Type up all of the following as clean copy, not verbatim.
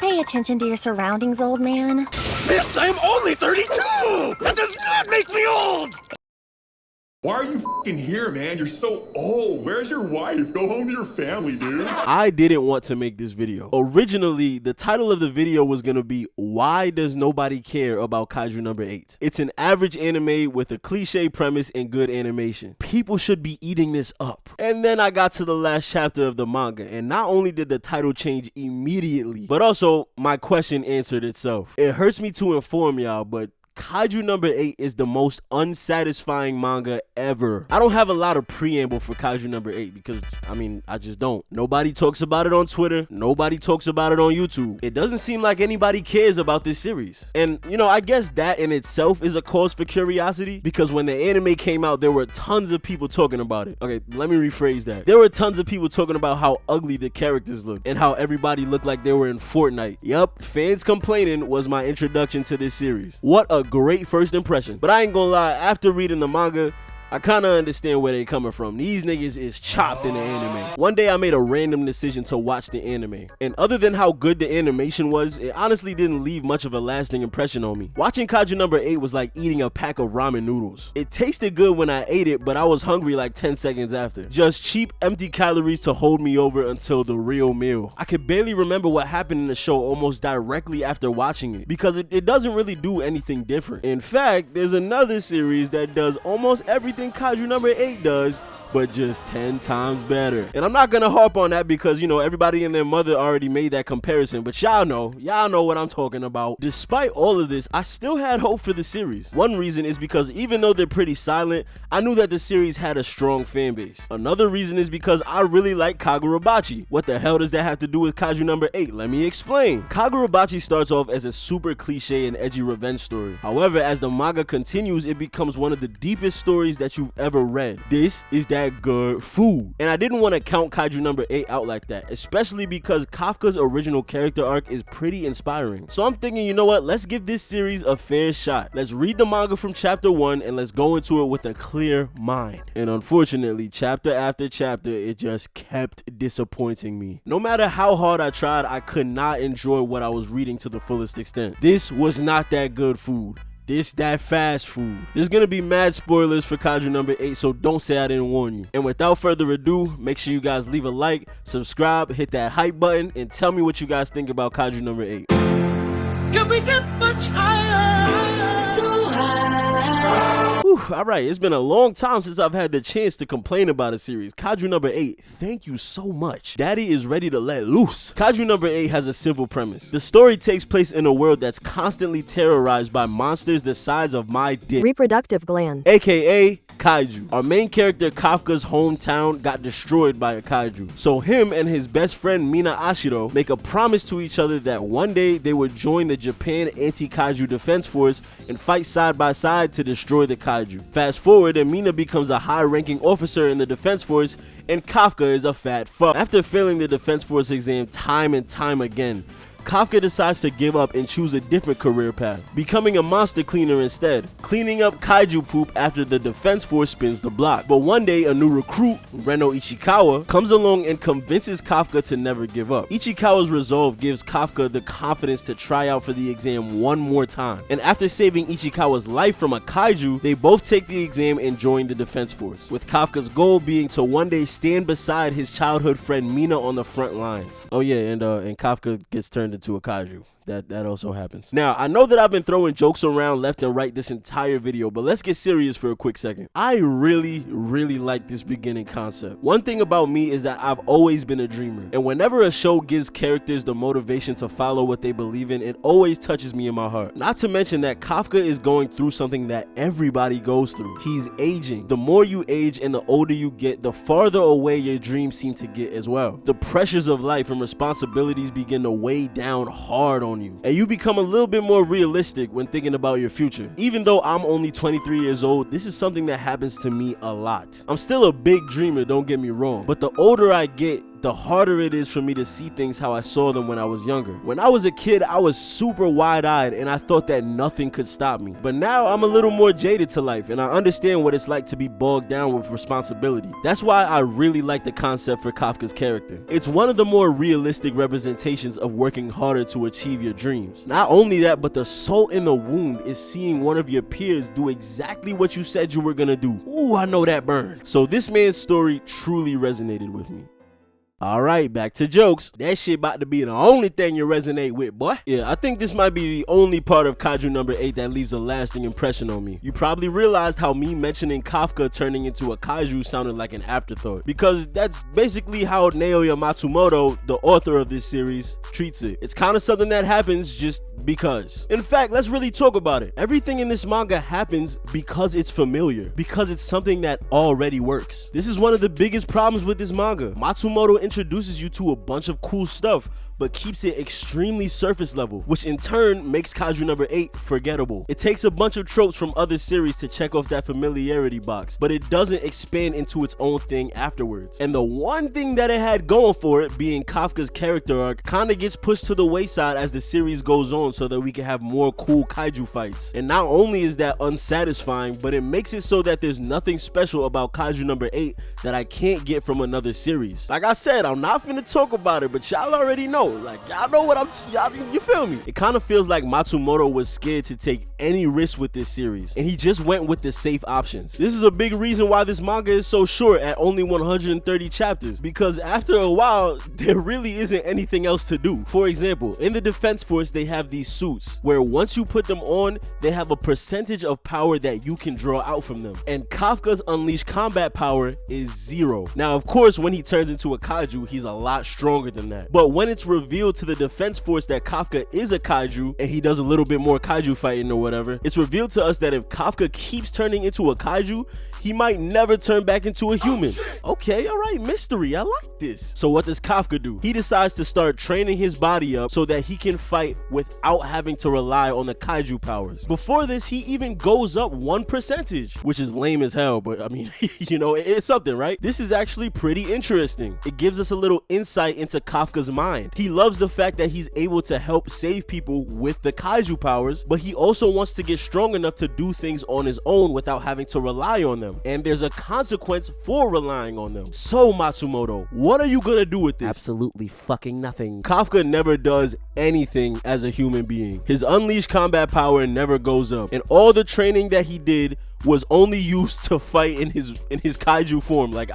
Pay attention to your surroundings, old man. Miss, I'm only 32! That does not make me old! Why are you fucking here, man? You're so old. Where's your wife? Go home to your family, dude. I didn't want to make this video. Originally, the title of the video was gonna be, Why Does Nobody Care About Kaiju number 8? It's an average anime with a cliche premise and good animation. People should be eating this up. And then I got to the last chapter of the manga, and not only did the title change immediately, but also my question answered itself. It hurts me to inform y'all, but Kaiju number 8 is the most unsatisfying manga ever. I don't have a lot of preamble for Kaiju number 8 because, I just don't. Nobody talks about it on Twitter. Nobody talks about it on YouTube. It doesn't seem like anybody cares about this series. And, I guess that in itself is a cause for curiosity because when the anime came out, there were tons of people talking about it. Okay, let me rephrase that. There were tons of people talking about how ugly the characters looked and how everybody looked like they were in Fortnite. Yup, fans complaining was my introduction to this series. What a great first impression. But I ain't gonna lie, after reading the manga, I kinda understand where they coming from. These niggas is chopped in the anime. One day I made a random decision to watch the anime, and other than how good the animation was, it honestly didn't leave much of a lasting impression on me. Watching Kaiju number 8 was like eating a pack of ramen noodles. It tasted good when I ate it, but I was hungry like 10 seconds after. Just cheap, empty calories to hold me over until the real meal. I could barely remember what happened in the show almost directly after watching it, because it doesn't really do anything different. In fact, there's another series that does almost everything Kaiju number 8 does, but just 10 times better. And I'm not gonna harp on that because, everybody and their mother already made that comparison, but y'all know what I'm talking about. Despite all of this, I still had hope for the series. One reason is because even though they're pretty silent, I knew that the series had a strong fan base. Another reason is because I really like Kagurabachi. What the hell does that have to do with Kaiju number 8? Let me explain. Kagurabachi starts off as a super cliche and edgy revenge story. However, as the manga continues, it becomes one of the deepest stories that you've ever read. This is that good food. And I didn't want to count Kaiju number 8 out like that, especially because Kafka's original character arc is pretty inspiring. So I'm thinking, you know what, let's give this series a fair shot. Let's read the manga from chapter 1 and let's go into it with a clear mind. And unfortunately, chapter after chapter, it just kept disappointing me. No matter how hard I tried, I could not enjoy what I was reading to the fullest extent. This was not that good food. This that fast food. There's gonna be mad spoilers for Kaiju number 8, so don't say I didn't warn you. And without further ado, make sure you guys leave a like, subscribe, hit that hype button, and tell me what you guys think about Kaiju number 8. Can we get much higher? So high. Alright, it's been a long time since I've had the chance to complain about a series. Kaiju number 8, thank you so much. Daddy is ready to let loose. Kaiju number 8 has a simple premise. The story takes place in a world that's constantly terrorized by monsters the size of my dick. Reproductive gland. AKA Kaiju. Our main character Kafka's hometown got destroyed by a kaiju. So him and his best friend Mina Ashiro make a promise to each other that one day they would join the Japan Anti-Kaiju Defense Force and fight side by side to destroy the kaiju. Fast forward and Mina becomes a high-ranking officer in the Defense Force and Kafka is a fat fuck. After failing the Defense Force exam time and time again, Kafka decides to give up and choose a different career path, becoming a monster cleaner instead, cleaning up kaiju poop after the Defense Force spins the block. But one day, a new recruit, Reno Ichikawa, comes along and convinces Kafka to never give up. Ichikawa's resolve gives Kafka the confidence to try out for the exam one more time. And after saving Ichikawa's life from a kaiju, they both take the exam and join the Defense Force, with Kafka's goal being to one day stand beside his childhood friend Mina on the front lines. Oh yeah, and Kafka gets turned into a kaiju. That also happens. Now, I know that I've been throwing jokes around left and right this entire video, but let's get serious for a quick second. I really like this beginning concept. One thing about me is that I've always been a dreamer, and whenever a show gives characters the motivation to follow what they believe in, it always touches me in my heart. Not to mention that Kafka is going through something that everybody goes through. He's aging. The more you age and the older you get, the farther away your dreams seem to get as well. The pressures of life and responsibilities begin to weigh down hard on you, and you become a little bit more realistic when thinking about your future. Even though I'm only 23 years old, this is something that happens to me a lot. I'm still a big dreamer, don't get me wrong, but the older I get, the harder it is for me to see things how I saw them when I was younger. When I was a kid, I was super wide-eyed and I thought that nothing could stop me. But now I'm a little more jaded to life and I understand what it's like to be bogged down with responsibility. That's why I really like the concept for Kafka's character. It's one of the more realistic representations of working harder to achieve your dreams. Not only that, but the salt in the wound is seeing one of your peers do exactly what you said you were gonna do. Ooh, I know that burn. So this man's story truly resonated with me. Alright, back to jokes. That shit about to be the only thing you resonate with, boy. Yeah, I think this might be the only part of Kaiju number 8 that leaves a lasting impression on me. You probably realized how me mentioning Kafka turning into a kaiju sounded like an afterthought, because that's basically how Naoya Matsumoto, the author of this series, treats it. It's kind of something that happens just because. In fact, let's really talk about it. Everything in this manga happens because it's familiar, because it's something that already works. This is one of the biggest problems with this manga. Matsumoto introduces you to a bunch of cool stuff, but keeps it extremely surface level, which in turn makes Kaiju number 8 forgettable. It takes a bunch of tropes from other series to check off that familiarity box, but it doesn't expand into its own thing afterwards. And the one thing that it had going for it, being Kafka's character arc, kinda gets pushed to the wayside as the series goes on so that we can have more cool kaiju fights. And not only is that unsatisfying, but it makes it so that there's nothing special about Kaiju number 8 that I can't get from another series. Like I said, I'm not finna talk about it, but y'all already know. Like, y'all know what you feel me? It kind of feels like Matsumoto was scared to take any risk with this series, and he just went with the safe options. This is a big reason why this manga is so short at only 130 chapters, because after a while, there really isn't anything else to do. For example, in the Defense Force, they have these suits, where once you put them on, they have a percentage of power that you can draw out from them. And Kafka's unleashed combat power is 0. Now, of course, when he turns into a kaiju, he's a lot stronger than that. But when it's revealed to the Defense Force that Kafka is a kaiju and he does a little bit more kaiju fighting or whatever, it's revealed to us that if Kafka keeps turning into a kaiju, he might never turn back into a human. Okay, alright, mystery, I like this. So what does Kafka do? He decides to start training his body up so that he can fight without having to rely on the kaiju powers. Before this, he even goes up 1%, which is lame as hell, but I mean, you know, it's something, right? This is actually pretty interesting. It gives us a little insight into Kafka's mind. He loves the fact that he's able to help save people with the kaiju powers, but he also wants to get strong enough to do things on his own without having to rely on them. And there's a consequence for relying on them. So Matsumoto, what are you gonna do with this? Absolutely fucking nothing. Kafka never does anything as a human being. His unleashed combat power never goes up, and all the training that he did was only used to fight in his kaiju form. Like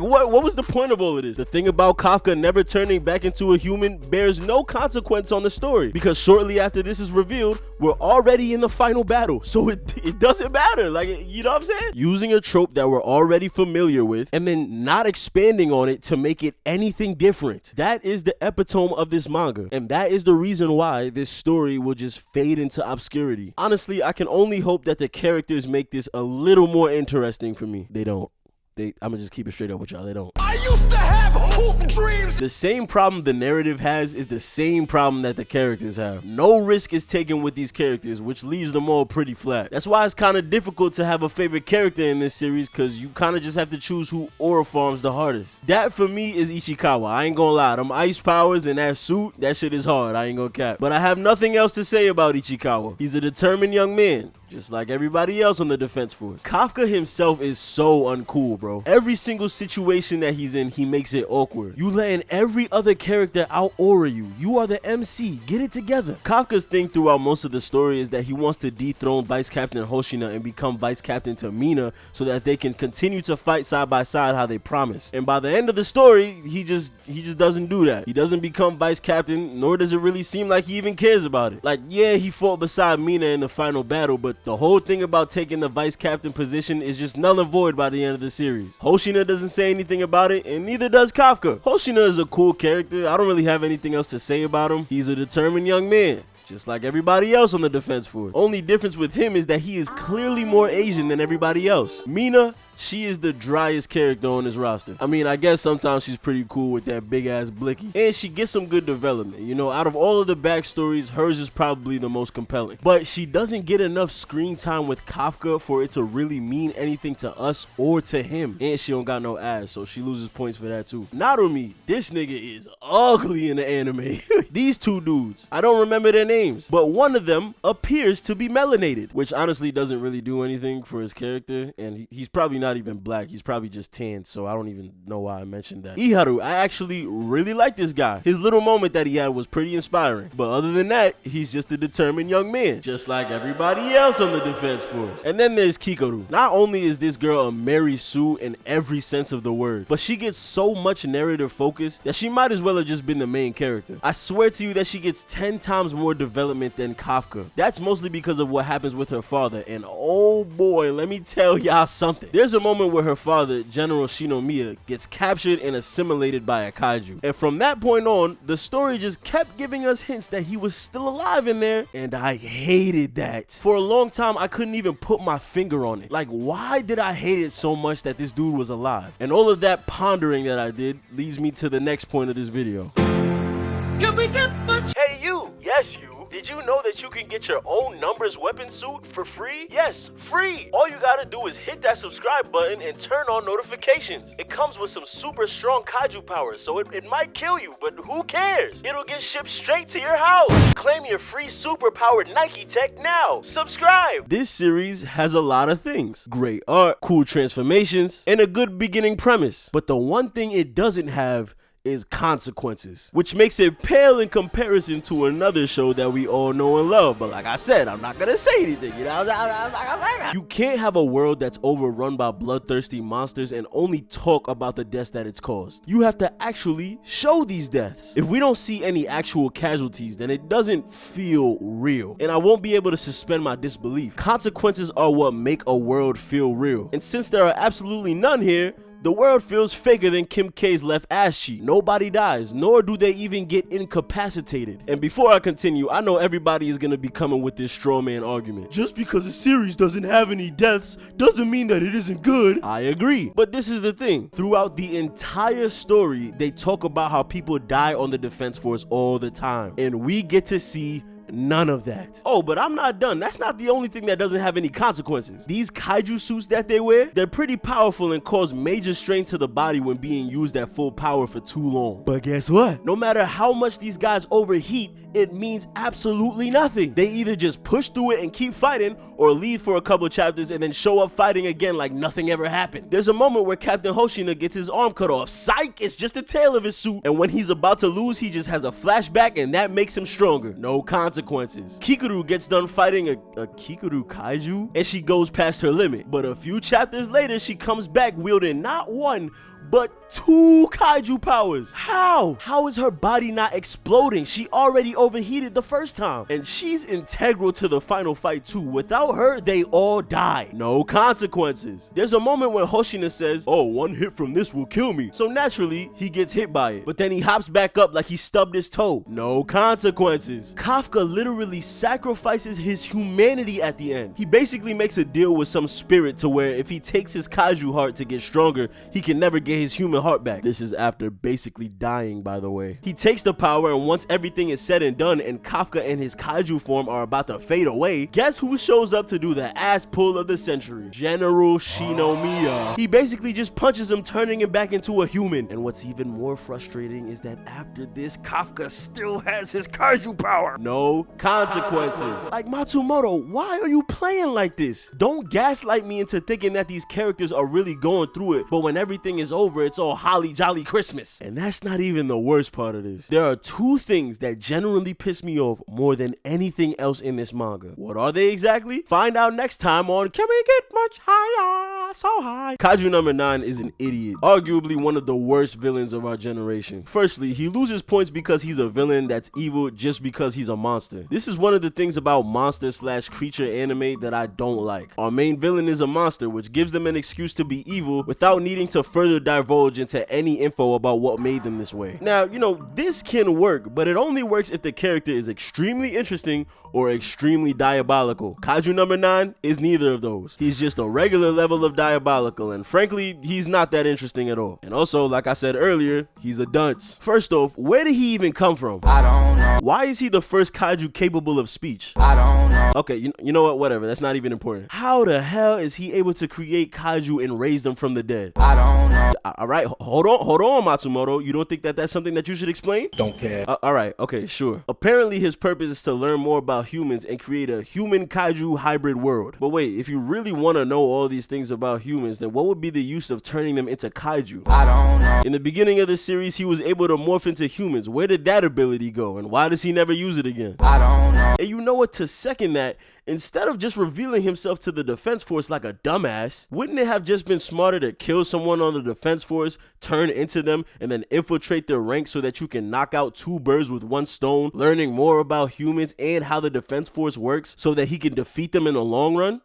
what was the point of all of this? The thing about Kafka never turning back into a human bears no consequence on the story, because shortly after this is revealed, we're already in the final battle, so it doesn't matter. Like, you know what I'm saying? Using a trope that we're already familiar with and then not expanding on it to make it anything different. That is the epitome of this manga, and that is the reason why this story will just fade into obscurity. Honestly, I can only hope that the characters make this a little more interesting for me. They don't. I'm gonna just keep it straight up with y'all. They don't. I used to have hoop dreams. The same problem the narrative has is the same problem that the characters have. No risk is taken with these characters, which leaves them all pretty flat. That's why it's kind of difficult to have a favorite character in this series, because you kind of just have to choose who aura farms the hardest. That for me is Ichikawa. I ain't gonna lie. Them ice powers and that suit, that shit is hard. I ain't gonna cap. But I have nothing else to say about Ichikawa. He's a determined young man, just like everybody else on the Defense Force. Kafka himself is so uncool, bro. Every single situation that he's in, he makes it awkward. You letting every other character out-aura you. You are the MC. Get it together. Kafka's thing throughout most of the story is that he wants to dethrone Vice Captain Hoshina and become Vice Captain to Mina so that they can continue to fight side by side how they promised. And by the end of the story, he just doesn't do that. He doesn't become Vice Captain, nor does it really seem like he even cares about it. Like, yeah, he fought beside Mina in the final battle, but the whole thing about taking the Vice Captain position is just null and void by the end of the series. Hoshina doesn't say anything about it, and neither does Kafka. Hoshina is a cool character. I don't really have anything else to say about him. He's a determined young man, just like everybody else on the Defense Force. Only difference with him is that he is clearly more Asian than everybody else. Mina she is the driest character on this roster. I mean, I guess sometimes she's pretty cool with that big ass blicky, and she gets some good development. You know, out of all of the backstories, hers is probably the most compelling, but she doesn't get enough screen time with Kafka for it to really mean anything to us or to him, and she don't got no ass, so she loses points for that too. Narumi, this nigga is ugly in the anime. These two dudes, I don't remember their names, but one of them appears to be melanated, which honestly doesn't really do anything for his character, and he's probably not even black, he's probably just tan, so I don't even know why I mentioned that. Iharu, I actually really like this guy. His little moment that he had was pretty inspiring, but other than that, he's just a determined young man, just like everybody else on the defense force. And then there's Kikoru. Not only is this girl a Mary Sue in every sense of the word, but she gets so much narrative focus that she might as well have just been the main character. I swear to you that she gets 10 times more development than Kafka. That's mostly because of what happens with her father, and oh boy, let me tell y'all something. There's a moment where her father, General Shinomiya, gets captured and assimilated by a kaiju, and from that point on, the story just kept giving us hints that he was still alive in there, and I hated that. For a long time, I couldn't even put my finger on it. Like, why did I hate it so much that this dude was alive? And all of that pondering that I did leads me to the next point of this video. Can we get much? Hey you! Yes you! Did you know that you can get your own numbers weapon suit for free? Yes, free! All you gotta do is hit that subscribe button and turn on notifications. It comes with some super strong kaiju powers, so it might kill you, but who cares? It'll get shipped straight to your house. Claim your free super powered Nike tech now. Subscribe! This series has a lot of things. Great art, cool transformations, and a good beginning premise. But the one thing it doesn't have is consequences, which makes it pale in comparison to another show that we all know and love. But like I said, I'm not gonna say anything, you know. I'm not gonna say that. You can't have a world that's overrun by bloodthirsty monsters and only talk about the deaths that it's caused. You have to actually show these deaths. If we don't see any actual casualties, then it doesn't feel real, and I won't be able to suspend my disbelief. Consequences are what make a world feel real, and since there are absolutely none here, the world feels faker than Kim K's left ass cheek. Nobody dies, nor do they even get incapacitated. And before I continue, I know everybody is gonna be coming with this straw man argument. Just because a series doesn't have any deaths doesn't mean that it isn't good. I agree, but this is the thing. Throughout the entire story, they talk about how people die on the defense force all the time, and we get to see none of that. Oh, but I'm not done. That's not the only thing that doesn't have any consequences. These kaiju suits that they wear, they're pretty powerful and cause major strain to the body when being used at full power for too long. But guess what? No matter how much these guys overheat, it means absolutely nothing. They either just push through it and keep fighting, or leave for a couple chapters and then show up fighting again like nothing ever happened. There's a moment where Captain Hoshina gets his arm cut off. Psych, it's just the tail of his suit, and when he's about to lose, he just has a flashback and that makes him stronger. No consequences. Kikoru gets done fighting a Kikoru kaiju, and she goes past her limit, but a few chapters later she comes back wielding not one but 2 kaiju powers. How is her body not exploding? She already overheated the first time, and she's integral to the final fight too. Without her, they all die. No consequences. There's a moment when Hoshina says, oh, one hit from this will kill me. So naturally, he gets hit by it, but then he hops back up like he stubbed his toe. No consequences. Kafka literally sacrifices his humanity at the end. He basically makes a deal with some spirit to where if he takes his kaiju heart to get stronger, he can never get his human heart back. This is after basically dying, by the way. He takes the power, and once everything is said and done and Kafka and his kaiju form are about to fade away, guess who shows up to do the ass pull of the century? General Shinomiya. He basically just punches him, turning him back into a human. And what's even more frustrating is that after this, Kafka still has his kaiju power. No consequences. Like, Matsumoto, why are you playing like this? Don't gaslight me into thinking that these characters are really going through it, but when everything is over, it's all holly jolly Christmas. And that's not even the worst part of this. There are 2 things that generally piss me off more than anything else in this manga. What are they exactly? Find out next time on Can We Get Much Higher? So high. Kaiju number 9 is an idiot, arguably one of the worst villains of our generation. Firstly, he loses points because he's a villain that's evil just because he's a monster. This is one of the things about monster / creature anime that I don't like. Our main villain is a monster, which gives them an excuse to be evil without needing to further divulge into any info about what made them this way. Now, you know, this can work, but it only works if the character is extremely interesting or extremely diabolical. Kaiju number 9 is neither of those. He's just a regular level of diabolical, and frankly, he's not that interesting at all. And also, like I said earlier, he's a dunce. First off, where did he even come from? I don't know. Why is he the first kaiju capable of speech? I don't know. Okay, you know what? Whatever. That's not even important. How the hell is he able to create kaiju and raise them from the dead? I don't know. All right, hold on, Matsumoto. You don't think that that's something that you should explain? Don't care. All right, okay, sure. Apparently, his purpose is to learn more about humans and create a human kaiju hybrid world. But wait, if you really want to know all these things about humans, then what would be the use of turning them into kaiju? I don't know. In the beginning of the series, he was able to morph into humans. Where did that ability go, and why does he never use it again? I don't know. And you know what? To second that, instead of just revealing himself to the defense force like a dumbass, wouldn't it have just been smarter to kill someone on the defense force, turn into them, and then infiltrate their ranks so that you can knock out 2 birds with 1 stone, learning more about humans and how the defense force works so that he can defeat them in the long run?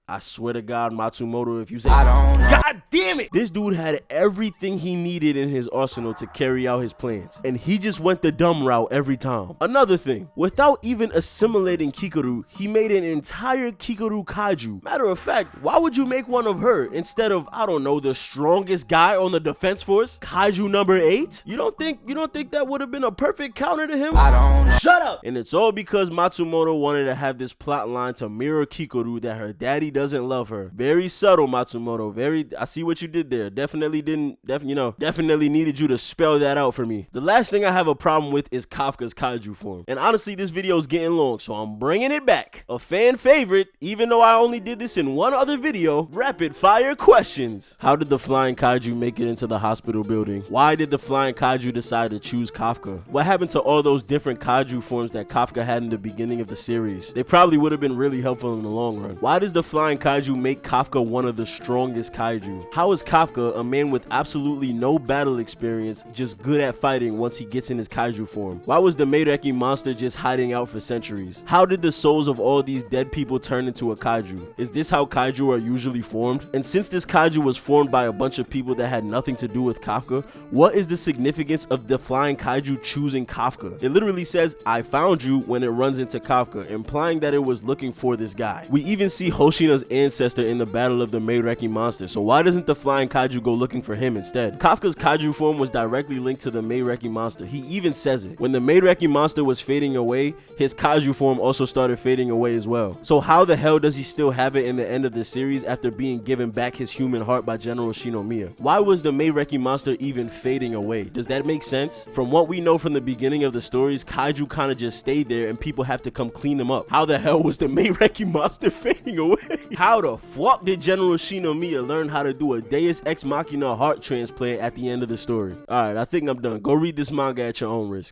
I swear to God, Matsumoto, if you say, I don't know. God damn it! This dude had everything he needed in his arsenal to carry out his plans, and he just went the dumb route every time. Another thing, without even assimilating Kikoru, he made an entire Kikoru kaiju. Matter of fact, why would you make one of her instead of, I don't know, the strongest guy on the defense force? Kaiju number 8? You don't think that would have been a perfect counter to him? I don't know. Shut up! And it's all because Matsumoto wanted to have this plot line to mirror Kikoru that her daddy doesn't love her. Very subtle, Matsumoto. I see what you did there. Definitely needed you to spell that out for me. The last thing I have a problem with is KAFKA'S kaiju form. And honestly, this video is getting long, so I'm bringing it back. A fan favorite, even though I only did this in one other video, rapid fire questions. How did the flying kaiju make it into the hospital building? Why did the flying kaiju decide to choose Kafka? What happened to all those different kaiju forms that Kafka had in the beginning of the series? They probably would have been really helpful in the long run. Why does the flying kaiju make Kafka one of the strongest kaiju? How is Kafka, a man with absolutely no battle experience, just good at fighting once he gets in his kaiju form? Why was the Meireki monster just hiding out for centuries? How did the souls of all these dead people turn into a kaiju? Is this how kaiju are usually formed? And since this kaiju was formed by a bunch of people that had nothing to do with Kafka, what is the significance of the flying kaiju choosing Kafka? It literally says, I found you, when it runs into Kafka, implying that it was looking for this guy. We even see Hoshina's ancestor in the battle of the Meireki monster, so why doesn't the flying kaiju go looking for him instead? Kafka's kaiju form was directly linked to the Meireki monster. He even says it. When the Meireki monster was fading away, his kaiju form also started fading away as well. So how the hell does he still have it in the end of the series after being given back his human heart by General Shinomiya? Why was the Meireki monster even fading away? Does that make sense? From what we know from the beginning of the stories, kaiju kind of just stayed there and people have to come clean them up. How the hell was the Meireki monster fading away? How the fuck did General Shinomiya learn how to do a Deus Ex Machina heart transplant at the end of the story? Alright, I think I'm done. Go read this manga at your own risk.